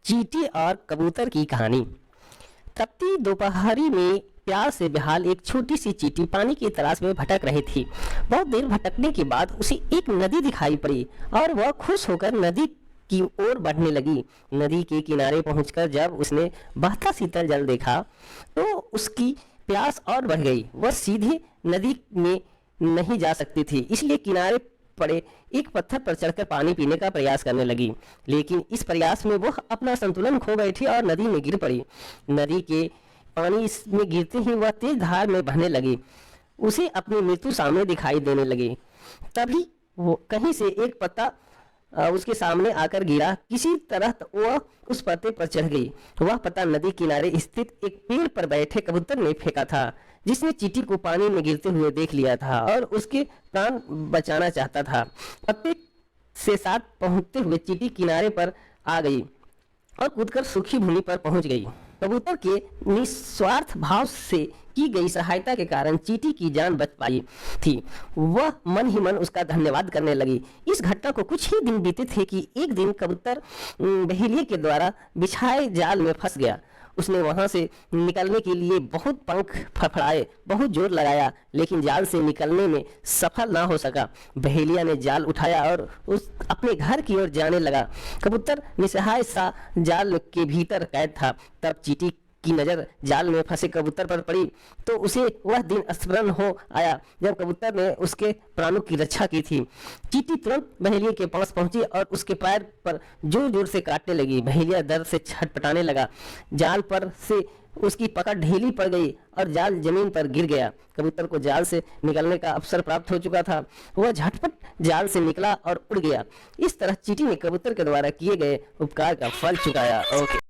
चींटी और कबूतर की कहानी। तपती दोपहरी में प्यास से बेहाल एक छोटी सी चींटी पानी की तलाश में भटक रही थी। बहुत देर भटकने के बाद उसे एक नदी दिखाई पड़ी और वह खुश होकर नदी की ओर बढ़ने लगी। नदी के किनारे पहुंचकर जब उसने बहता शीतल जल देखा तो उसकी प्यास और बढ़ गई। वह सीधे नदी में नहीं जा सकती थी, इसलिए किनारे पड़े एक पत्थर पर चढ़कर पानी पीने का प्रयास करने लगी। लेकिन इस प्रयास में वह अपना संतुलन खो बैठी और नदी में गिर पड़ी। नदी के पानी में गिरते ही वह तेज धार में बहने लगी। उसे अपनी मृत्यु सामने दिखाई देने लगी। तभी वो कहीं से एक पत्ता उसके सामने आकर गिरा। किसी तरह वह उस पत्ते पर चढ़ गई। वह पत्ता नदी किनारे स्थित एक पेड़ पर बैठे कबूतर ने फेंका था, जिसने चींटी को पानी में गिरते हुए देख लिया था और उसके प्राण बचाना चाहता था। पत्ते से साथ पहुंचते हुए चींटी किनारे पर आ गई और कूदकर सूखी भूमि पर पहुंच गई। कबूतर के निस्वार्थ भाव से की गई सहायता के कारण चींटी की जान बच पाई थी। वह मन ही मन उसका धन्यवाद करने लगी। इस घटना को कुछ ही दिन बीते थे कि एक दिन कबूतर बहेलिए के द्वारा बिछाए जाल में फंस गया। उसने वहां से निकलने के लिए बहुत पंख फड़फड़ाए, बहुत जोर लगाया, लेकिन जाल से निकलने में सफल ना हो सका। बहेलिया ने जाल उठाया और उस अपने घर की ओर जाने लगा। कबूतर निसहाय सा जाल के भीतर कैद था। तब चींटी की नजर जाल में फंसे कबूतर पर पड़ी तो उसे वह दिन स्मरण हो आया जब कबूतर ने उसके प्राणों की रक्षा की थी। चींटी तुरंत बहेलिया के पास पहुंची और उसके पैर पर जोर जोर से काटने लगी। बहेलिया दर्द से छटपटाने लगा। जाल पर से उसकी पकड़ ढीली पड़ गई और जाल जमीन पर गिर गया। कबूतर को जाल से निकलने का अवसर प्राप्त हो चुका था। वह झटपट जाल से निकला और उड़ गया। इस तरह चींटी ने कबूतर के द्वारा किए गए उपकार का फल चुकाया। ओके।